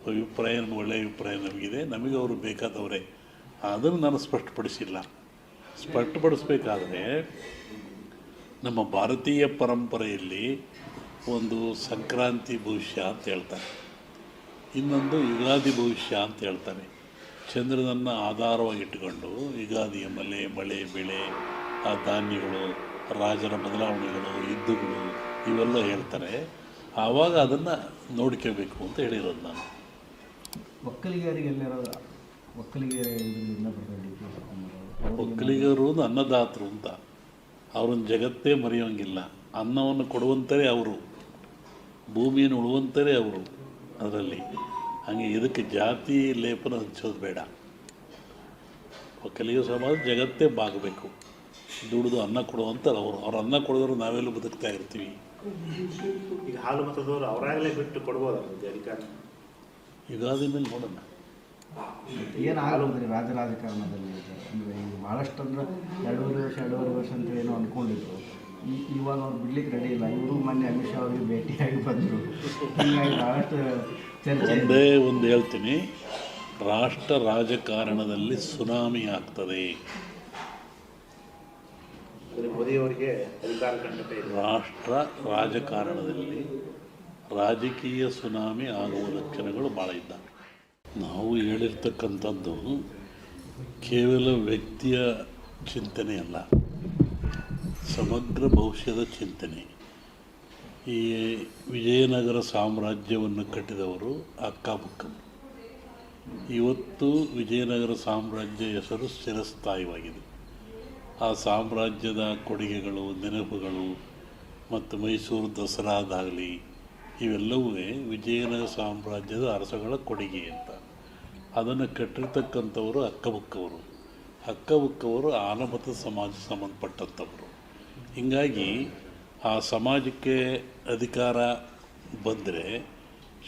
ಅಭಿಪ್ರಾಯ ಒಳ್ಳೆಯ ಅಭಿಪ್ರಾಯ ನಮಗಿದೆ, ನಮಗೆ ಅವರು ಬೇಕಾದವರೇ. ಅದನ್ನು ನಾನು ಸ್ಪಷ್ಟಪಡಿಸಿಲ್ಲ. ಸ್ಪಷ್ಟಪಡಿಸ್ಬೇಕಾದ್ರೆ ನಮ್ಮ ಭಾರತೀಯ ಪರಂಪರೆಯಲ್ಲಿ ಒಂದು ಸಂಕ್ರಾಂತಿ ಭವಿಷ್ಯ ಅಂತ ಹೇಳ್ತಾರೆ, ಇನ್ನೊಂದು ಯುಗಾದಿ ಭವಿಷ್ಯ ಅಂತ ಹೇಳ್ತಾರೆ. ಚಂದ್ರನನ್ನು ಆಧಾರವಾಗಿಟ್ಟುಕೊಂಡು ಯುಗಾದಿಯ ಮಳೆ ಬೆಳೆ, ಆ ಧಾನ್ಯಗಳು, ರಾಜರ ಬದಲಾವಣೆಗಳು, ಯುದ್ಧಗಳು ಇವೆಲ್ಲ ಹೇಳ್ತಾರೆ. ಆವಾಗ ಅದನ್ನು ನೋಡ್ಕೋಬೇಕು ಅಂತ ಹೇಳಿರೋದು ನಾನು. ಒಕ್ಕಲಿಗರು ಅನ್ನದಾತರು ಅಂತ, ಅವ್ರನ್ನ ಜಗತ್ತೇ ಮರೆಯೋಂಗಿಲ್ಲ. ಅನ್ನವನ್ನು ಕೊಡುವಂಥರೇ ಅವರು, ಭೂಮಿಯನ್ನು ಉಳುವಂಥರೇ ಅವರು. ಅದರಲ್ಲಿ ಹಾಗೆ ಇದಕ್ಕೆ ಜಾತಿ ಲೇಪನ ಹಂಚೋದು ಬೇಡ. ಒಕ್ಕಲಿಗ ಸಮಾಜ ಜಗತ್ತೇ ಬಾಗಬೇಕು, ದುಡಿದು ಅನ್ನ ಕೊಡುವಂಥರು ಅವರು. ಅವ್ರು ಅನ್ನ ಕೊಡಿದ್ರು ನಾವೆಲ್ಲ ಬದುಕ್ತಾ ಇರ್ತೀವಿ. ಈಗ ಹಾಲು ಮತದವರು ಅವರಾಗಲೇ ಬಿಟ್ಟು ಕೊಡ್ಬೋದಲ್ಲ ಅಧಿಕಾರ? ಯುಗಾದಿ ಮೇಲೆ ನೋಡೋಣ ಏನಾಗೋದ್ರಿ ರಾಜಕಾರಣದಲ್ಲಿ. ಅಂದರೆ ಈಗ ಭಾಳಷ್ಟು ಅಂದ್ರೆ 2.5 ವರ್ಷ ಅಂತ ಏನೋ ಅಂದ್ಕೊಂಡಿದ್ರು. ಇವಾಗ ಅವ್ರು ಬಿಡ್ಲಿಕ್ಕೆ ರೆಡಿ ಇಲ್ಲ. ಇವರು ಮೊನ್ನೆ ಅಮಿತ್ ಶಾ ಅವರಿಗೆ ಭೇಟಿಯಾಗಿ ಬಂದರು. ಹೀಗಾಗಿ ಭಾಳಷ್ಟು ಚರ್ಚೆ. ಒಂದೇ ಒಂದು ಹೇಳ್ತೀನಿ, ರಾಷ್ಟ್ರ ರಾಜಕಾರಣದಲ್ಲಿ ಸುನಾಮಿ ಆಗ್ತದೆ. ಮೋದಿಯವರಿಗೆ ಅಧಿಕಾರ ಖಂಡಿತ ಇದೆ. ರಾಷ್ಟ್ರ ರಾಜಕಾರಣದಲ್ಲಿ ರಾಜಕೀಯ ಸುನಾಮಿ ಆಗುವ ಲಕ್ಷಣಗಳು ಭಾಳ ಇದ್ದಾವೆ. ನಾವು ಹೇಳಿರ್ತಕ್ಕಂಥದ್ದು ಕೇವಲ ವ್ಯಕ್ತಿಯ ಚಿಂತನೆ ಅಲ್ಲ, ಸಮಗ್ರ ಭವಿಷ್ಯದ ಚಿಂತನೆ. ಈ ವಿಜಯನಗರ ಸಾಮ್ರಾಜ್ಯವನ್ನು ಕಟ್ಟಿದವರು ಅಕ್ಕಬುಕ್ಕರು. ಇವತ್ತು ವಿಜಯನಗರ ಸಾಮ್ರಾಜ್ಯ ಹೆಸರು ಚಿರಸ್ಥಾಯಿಯಾಗಿದೆ. ಆ ಸಾಮ್ರಾಜ್ಯದ ಕೊಡುಗೆಗಳು, ನೆನಪುಗಳು ಮತ್ತು ಮೈಸೂರು ದಸರಾದಾಗಲಿ ಇವೆಲ್ಲವೂ ವಿಜಯನಗರ ಸಾಮ್ರಾಜ್ಯದ ಅರಸಗಳ ಕೊಡುಗೆ ಅಂತ. ಅದನ್ನು ಕಟ್ಟಿರ್ತಕ್ಕಂಥವರು ಅಕ್ಕಬುಕ್ಕವರು. ಅಕ್ಕಬುಕ್ಕವರು ಆಲಮತ ಸಮಾಜ ಸಂಬಂಧಪಟ್ಟಂಥವರು. ಹೀಗಾಗಿ ಆ ಸಮಾಜಕ್ಕೆ ಅಧಿಕಾರ ಬಂದರೆ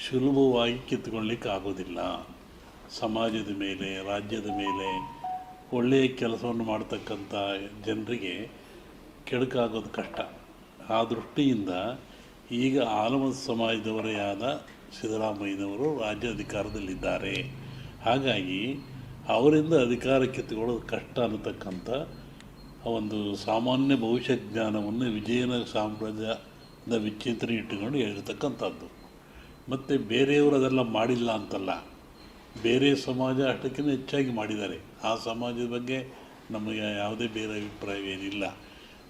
ಸುಲಭವಾಗಿ ಕಿತ್ಕೊಳ್ಳಿಕ್ಕೆ ಆಗೋದಿಲ್ಲ. ಸಮಾಜದ ಮೇಲೆ, ರಾಜ್ಯದ ಮೇಲೆ ಒಳ್ಳೆಯ ಕೆಲಸವನ್ನು ಮಾಡ್ತಕ್ಕಂಥ ಜನರಿಗೆ ಕೆಡುಕಾಗೋದು ಕಷ್ಟ. ಆ ದೃಷ್ಟಿಯಿಂದ ಈಗ ಆಲಮತ ಸಮಾಜದವರೇ ಆದ ಸಿದ್ದರಾಮಯ್ಯನವರು ರಾಜ್ಯ ಅಧಿಕಾರದಲ್ಲಿದ್ದಾರೆ. ಹಾಗಾಗಿ ಅವರಿಂದ ಅಧಿಕಾರ ಕಿತ್ತುಕೊಳ್ಳೋದು ಕಷ್ಟ ಅನ್ನತಕ್ಕಂಥ ಒಂದು ಸಾಮಾನ್ಯ ಭವಿಷ್ಯ ಜ್ಞಾನವನ್ನು ವಿಜಯನಗರ ಸಾಮ್ರಾಜ್ಯದ ವಿಚಿಂತನೆ ಇಟ್ಟುಕೊಂಡು ಹೇಳಿರ್ತಕ್ಕಂಥದ್ದು. ಮತ್ತು ಬೇರೆಯವರು ಅದೆಲ್ಲ ಮಾಡಿಲ್ಲ ಅಂತಲ್ಲ, ಬೇರೆ ಸಮಾಜ ಅಷ್ಟಕ್ಕಿಂತ ಹೆಚ್ಚಾಗಿ ಮಾಡಿದ್ದಾರೆ. ಆ ಸಮಾಜದ ಬಗ್ಗೆ ನಮಗೆ ಯಾವುದೇ ಬೇರೆ ಅಭಿಪ್ರಾಯವೇನಿಲ್ಲ.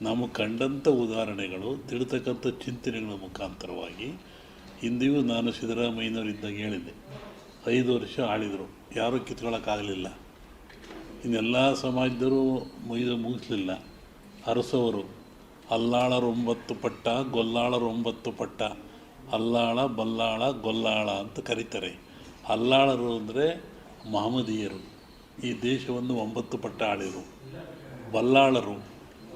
ನಾವು ಕಂಡಂಥ ಉದಾಹರಣೆಗಳು, ತಿಳ್ತಕ್ಕಂಥ ಚಿಂತನೆಗಳ ಮುಖಾಂತರವಾಗಿ ಹಿಂದೆಯೂ ನಾನು ಸಿದ್ದರಾಮಯ್ಯನವರಿದ್ದಾಗ ಹೇಳಿದ್ದೆ, 5 ವರ್ಷ ಆಳಿದರು, ಯಾರೂ ಕಿತ್ಕೊಳ್ಳೋಕ್ಕಾಗಲಿಲ್ಲ. ಇನ್ನೆಲ್ಲ ಸಮಾಜದವರು ಮುಗಿಸಲಿಲ್ಲ. ಅರಸವರು ಅಲ್ಲಾಳರು 9 ಪಟ್ಟ, ಗೊಲ್ಲಾಳರು 9 ಪಟ್ಟ, ಅಲ್ಲಾಳ ಬಲ್ಲಾಳ ಗೊಲ್ಲಾಳ ಅಂತ ಕರೀತಾರೆ. ಅಲ್ಲಾಳರು ಅಂದರೆ ಮಹಮ್ಮದೀಯರು, ಈ ದೇಶವನ್ನು 9 ಪಟ್ಟ ಆಳಿದರು. ಬಲ್ಲಾಳರು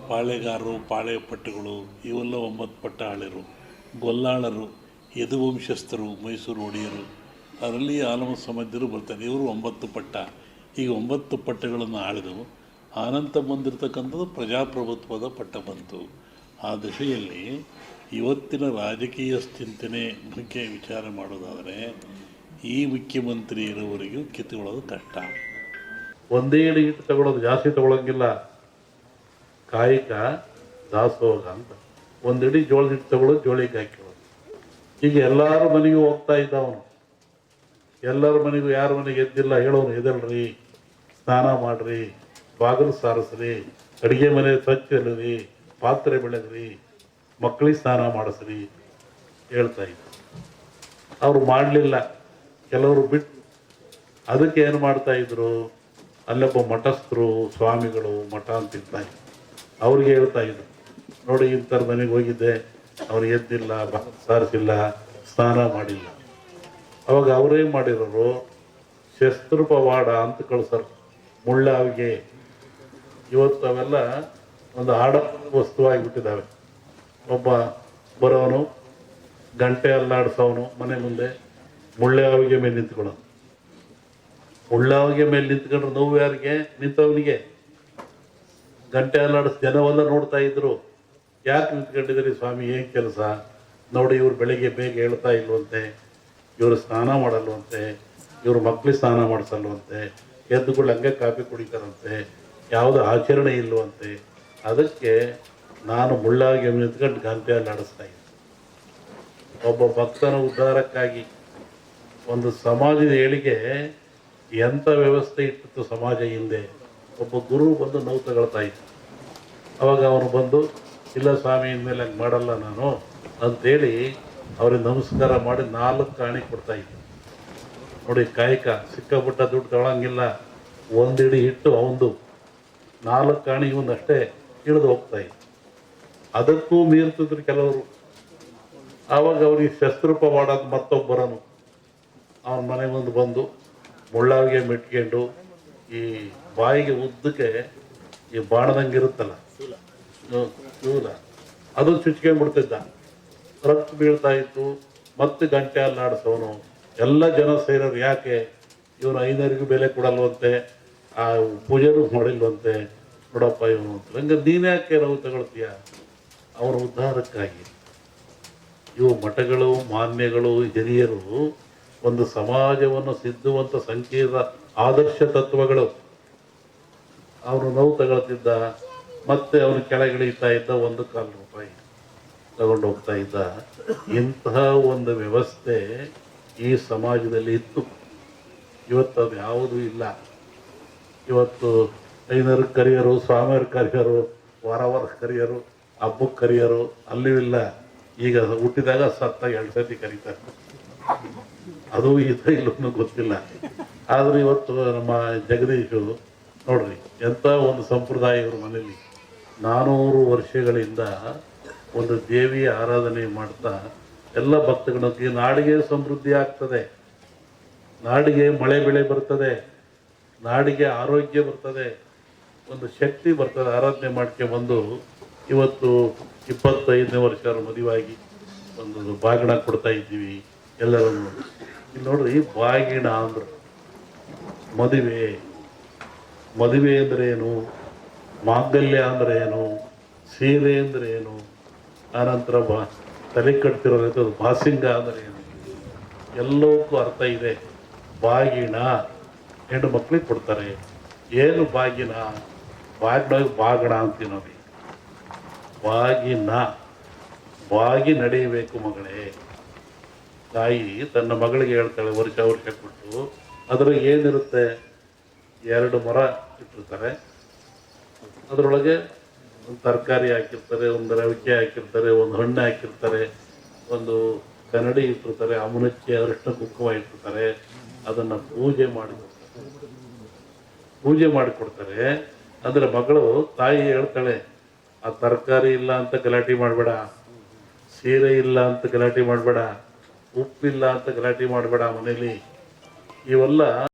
ಪಾಳೆಗಾರರು, ಪಾಳೆಪಟ್ಟುಗಳು ಇವೆಲ್ಲ 9 ಪಟ್ಟ ಆಳಿರು. ಗೊಲ್ಲಾಳರು ಯದುವಂಶಸ್ಥರು, ಮೈಸೂರು ಒಡೆಯರು, ಅದರಲ್ಲಿ ಆಲಮತ ಸಮಾಜರು ಬರ್ತಾರೆ. ಇವರು 9 ಪಟ್ಟ. ಈಗ 9 ಪಟ್ಟಗಳನ್ನು ಆಳಿದವು. ಆನಂತರ ಬಂದಿರತಕ್ಕಂಥದ್ದು ಪ್ರಜಾಪ್ರಭುತ್ವದ ಪಟ್ಟ ಬಂತು. ಆ ದಿಶೆಯಲ್ಲಿ ಇವತ್ತಿನ ರಾಜಕೀಯ ಚಿಂತನೆ ಬಗ್ಗೆ ವಿಚಾರ ಮಾಡೋದಾದರೆ ಈ ಮುಖ್ಯಮಂತ್ರಿ ಇರೋವರೆಗೂ ಕಿತ್ತುಕೊಳ್ಳೋದು ಕಷ್ಟ. ಒಂದೇ ಹಿಟ್ಟು ತಗೊಳ್ಳೋದು, ಜಾಸ್ತಿ ತಗೊಳ್ಳೋಂಗಿಲ್ಲ. ಕಾಯಕ ದಾಸೋಹ ಅಂತ. ಒಂದು ಹಿಡಿ ಜೋಳದ ಹಿಟ್ಟು ತಗೊಳ್ಳೋದು, ಜೋಳಿಗೆ ಹಾಕಿರೋದು. ಈಗ ಎಲ್ಲರ ಮನೆಗೂ ಹೋಗ್ತಾ ಇದ್ದವನು, ಎಲ್ಲರ ಮನೆಗೂ ಯಾರ ಮನೆಗೆ ಎದ್ದಿಲ್ಲ ಹೇಳೋನು, ಎದಲ್ರಿ, ಸ್ನಾನ ಮಾಡಿರಿ, ಬಾಗಿಲು ಸಾರಿಸ್ರಿ, ಅಡುಗೆ ಮನೆ ಸ್ವಚ್ಛ ಇಲ್ಲರಿ, ಪಾತ್ರೆ ಬೆಳೆದ್ರಿ, ಮಕ್ಕಳಿಗೆ ಸ್ನಾನ ಮಾಡಿಸ್ರಿ ಹೇಳ್ತಾ ಇದ್ದ. ಅವರು ಮಾಡಲಿಲ್ಲ, ಕೆಲವರು ಬಿಟ್ಟು. ಅದಕ್ಕೆ ಏನು ಮಾಡ್ತಾಯಿದ್ರು, ಅಲ್ಲೊಬ್ಬ ಮಠಸ್ಥರು, ಸ್ವಾಮಿಗಳು, ಮಠ ಅಂತಿರ್ತಾ ಇದ್ರು, ಅವ್ರಿಗೆ ಹೇಳ್ತಾ ಇದ್ರು, ನೋಡಿ ಇಂಥರ ಮನೆಗೆ ಹೋಗಿದ್ದೆ, ಅವ್ರು ಎದ್ದಿಲ್ಲ, ಸಾರಿಸಿಲ್ಲ, ಸ್ನಾನ ಮಾಡಿಲ್ಲ. ಅವಾಗ ಅವರೇನು ಮಾಡಿರೋರು, ಶಸ್ತ್ರಪವಾಡ ಅಂತ ಕಳ್ಸರು, ಮುಳ್ಳಾವಿಗೆ. ಇವತ್ತು ಅವೆಲ್ಲ ಒಂದು ವಸ್ತುವಾಗಿಬಿಟ್ಟಿದ್ದಾವೆ. ಒಬ್ಬ ಬರೋನು ಗಂಟೆ ಅಲ್ಲಾಡಿಸೋನು ಮನೆ ಮುಂದೆ ಮುಳ್ಳಾವಿಗೆ ಮೇಲೆ ನಿಂತ್ಕೊಳ್ಳೋನು. ಮುಳ್ಳಾವಿಗೆ ಮೇಲೆ ನಿಂತ್ಕೊಂಡ್ರೆ ನೋವು ಯಾರಿಗೆ? ನಿಂತವನಿಗೆ. ಗಂಟೆ ಅಲ್ಲಾಡಿಸ್ ಜನವೆಲ್ಲ ನೋಡ್ತಾ ಇದ್ರು, ಯಾಕೆ ನಿಂತ್ಕೊಂಡಿದ್ದೀರಿ ಸ್ವಾಮಿ, ಏನು ಕೆಲಸ ನೋಡಿ, ಇವ್ರು ಬೆಳಿಗ್ಗೆ ಬೇಗ ಹೇಳ್ತಾ ಇಲ್ವಂತೆ, ಇವರು ಸ್ನಾನ ಮಾಡಲ್ವಂತೆ, ಇವ್ರ ಮಕ್ಳಿಗೆ ಸ್ನಾನ ಮಾಡಿಸಲ್ವಂತೆ, ಎದ್ದುಗಳು ಹಂಗೆ ಕಾಫಿ ಕುಡಿತಾರಂತೆ, ಯಾವುದೋ ಆಚರಣೆ ಇಲ್ವಂತೆ. ಅದಕ್ಕೆ ನಾನು ಮುಳ್ಳಾಗಿ ನಿಂತ್ಕೊಂಡು ಗಂಟೆಯಲ್ಲಿ ಆಡಿಸ್ತಾ ಇದ್ದೆ. ಒಬ್ಬ ಭಕ್ತನ ಉದ್ಧಾರಕ್ಕಾಗಿ ಒಂದು ಸಮಾಜದ ಏಳಿಗೆ ಎಂಥ ವ್ಯವಸ್ಥೆ ಇಟ್ಟಿತ್ತು ಸಮಾಜ ಹಿಂದೆ. ಒಬ್ಬ ಗುರು ಬಂದು ನೋವು ತಗೊಳ್ತಾ ಇದ್ದ. ಅವಾಗ ಅವನು ಬಂದು, ಇಲ್ಲ ಸ್ವಾಮಿ ಇನ್ಮೇಲೆ ಹಂಗೆ ಮಾಡಲ್ಲ ನಾನು ಅಂತೇಳಿ ಅವ್ರಿಗೆ ನಮಸ್ಕಾರ ಮಾಡಿ 4 ಆಣಿ ಕೊಡ್ತಾ ಇದ್ದ. ನೋಡಿ, ಕಾಯಕ ಸಿಕ್ಕಾಪಟ್ಟ ದುಡ್ಡು ತಗೊಳಂಗಿಲ್ಲ. ಒಂದಿಡಿ ಹಿಟ್ಟು ಅವಂದು, 4 ಆಣಿ ಇವನಷ್ಟೇ ಇಳಿದು ಹೋಗ್ತಾ ಇದ್ದ. ಅದಕ್ಕೂ ಮೀರ್ತಿದ್ರು ಕೆಲವರು. ಆವಾಗ ಅವ್ರಿಗೆ ಶಸ್ತ್ರೂಪ ಮಾಡೋದು ಮತ್ತೊಬ್ಬರನು ಅವನ ಮನೆ ಮುಂದೆ ಬಂದು ಮುಳ್ಳಾವಿಗೆ ಮೆಟ್ಕೊಂಡು ಈ ಬಾಯಿಗೆ ಉದ್ದಕ್ಕೆ ಈ ಬಾಣದಂಗೆ ಇರುತ್ತಲ್ಲ ಶೂಲ, ಅದು ಚುಚ್ಕೊಂಡ್ಬಿಡ್ತಿದ್ದ. ರಕ್ತ ಬೀಳ್ತಾ ಇತ್ತು. ಮತ್ತೆ ಗಂಟೆ ಅಲ್ಲಾಡಿಸೋನು. ಎಲ್ಲ ಜನ ಸೇರೋರು, ಯಾಕೆ ಇವನು 5ನರಿಗೂ ಬೆಲೆ ಕೊಡಲ್ವಂತೆ, ಆ ಪೂಜೆನೂ ಮಾಡಿಲ್ವಂತೆ, ನೋಡಪ್ಪ ಇವನು ಅಂತ. ಹಂಗೆ ನೀನ್ಯಾಕೆ ನಾವು ತಗೊಳ್ತೀಯ? ಅವರ ಉದ್ಧಾರಕ್ಕಾಗಿ. ಇವು ಮಠಗಳು, ಮಾನ್ಯಗಳು, ಹಿರಿಯರು ಒಂದು ಸಮಾಜವನ್ನು ಸಿದ್ಧುವಂಥ ಸಂಕೀರ್ಣ ಆದರ್ಶ ತತ್ವಗಳು. ಅವನು ನೋವು ತಗೊಳ್ತಿದ್ದ, ಮತ್ತೆ ಅವನು ಕೆಳಗಿಳಿತಾ ಇದ್ದ, 1 ರೂಪಾಯಿ ತಗೊಂಡು ಹೋಗ್ತಾ ಇದ್ದ. ಇಂತಹ ಒಂದು ವ್ಯವಸ್ಥೆ ಈ ಸಮಾಜದಲ್ಲಿ ಇತ್ತು. ಇವತ್ತು ಅದು ಯಾವುದೂ ಇಲ್ಲ. ಇವತ್ತು 5ನರಿಗೆ ಕರಿಯರು, ಸ್ವಾಮಿಯವ್ರಿಗೆ ಕರಿಯರು, ವಾರ ಕರಿಯರು, ಹಬ್ಬಕ್ಕೆ ಕರಿಯರು, ಅಲ್ಲೂ ಇಲ್ಲ. ಈಗ ಹುಟ್ಟಿದಾಗ ಸತ್ತಾಗ 2 ಸತಿ ಕರೀತಾರೆ. ಅದು ಇಲ್ಲೂ ಗೊತ್ತಿಲ್ಲ. ಆದ್ರೆ ಇವತ್ತು ನಮ್ಮ ಜಗದೀಶು ನೋಡ್ರಿ, ಎಂಥ ಒಂದು ಸಂಪ್ರದಾಯ ಇವ್ರ ಮನೇಲಿ 400 ವರ್ಷಗಳಿಂದ ಒಂದು ದೇವಿಯ ಆರಾಧನೆ ಮಾಡ್ತಾ ಎಲ್ಲ ಭಕ್ತಗಳಿಗೆ ನಾಡಿಗೆ ಸಮೃದ್ಧಿ ಆಗ್ತದೆ, ನಾಡಿಗೆ ಮಳೆ ಬೆಳೆ ಬರ್ತದೆ, ನಾಡಿಗೆ ಆರೋಗ್ಯ ಬರ್ತದೆ, ಒಂದು ಶಕ್ತಿ ಬರ್ತದೆ. ಆರಾಧನೆ ಮಾಡ್ಕೊಂಡ್ಬಂದು ಇವತ್ತು 25ನೇ ವರ್ಷ ಮದುವಾಗಿ ಒಂದು ಬಾಗಿಣ ಕೊಡ್ತಾ ಇದ್ದೀವಿ ಎಲ್ಲರನ್ನು. ಇಲ್ಲಿ ನೋಡ್ರಿ, ಬಾಗಿಣ ಅಂದ್ರೆ ಮದುವೆ. ಮದುವೆ ಅಂದ್ರೆ ಏನು, ಮಾಂಗಲ್ಯ ಅಂದ್ರೆ ಏನು, ಸೀರೆ ಅಂದ್ರೆ ಏನು, ಆನಂತರ ತಲೆ ಕಟ್ತಿರೋದು ಬಾಸಿಂಗ ಅಂದ್ರೆ ಏನು, ಎಲ್ಲವಕ್ಕೂ ಅರ್ಥ ಇದೆ. ಬಾಗಿಣ ಹೆಣ್ಣು ಮಕ್ಳಿಗೆ ಕೊಡ್ತಾರೆ. ಏನು ಬಾಗಿನ? ಬಾಗಣ ಅಂತೀವಿ ನಾವು. ಬಾಗಿನ, ಬಾಗಿ ನಡೆಯಬೇಕು ಮಗಳೇ. ತಾಯಿ ತನ್ನ ಮಗಳಿಗೆ ಹೇಳ್ತಾಳೆ, ವರ್ಷ ಕೊಟ್ಟು. ಅದ್ರಾಗ ಏನಿರುತ್ತೆ? 2 ಮೊರ ಇಟ್ಟಿರ್ತಾರೆ. ಅದರೊಳಗೆ ಒಂದು ತರಕಾರಿ ಹಾಕಿರ್ತಾರೆ, ಒಂದು ರವಿಕೆ ಹಾಕಿರ್ತಾರೆ, ಒಂದು ಹಣ್ಣು ಹಾಕಿರ್ತಾರೆ, ಒಂದು ಕನ್ನಡಿ ಇಟ್ಟಿರ್ತಾರೆ, ಅಮುನಕ್ಕೆ ಅರಿಶಿನ ಕುಂಕುಮ ಇಟ್ಟಿರ್ತಾರೆ. ಅದನ್ನ ಪೂಜೆ ಮಾಡಿಕೊಡ್ತಾರೆ. ಅಂದ್ರೆ ಮಗಳು ತಾಯಿ ಹೇಳ್ತಾಳೆ, ಆ ತರಕಾರಿ ಇಲ್ಲ ಅಂತ ಗಲಾಟೆ ಮಾಡಬೇಡ, ಸೀರೆ ಇಲ್ಲ ಅಂತ ಗಲಾಟೆ ಮಾಡಬೇಡ, ಉಪ್ಪಿಲ್ಲ ಅಂತ ಗಲಾಟೆ ಮಾಡಬೇಡ ಮನೇಲಿ. ಇವೆಲ್ಲ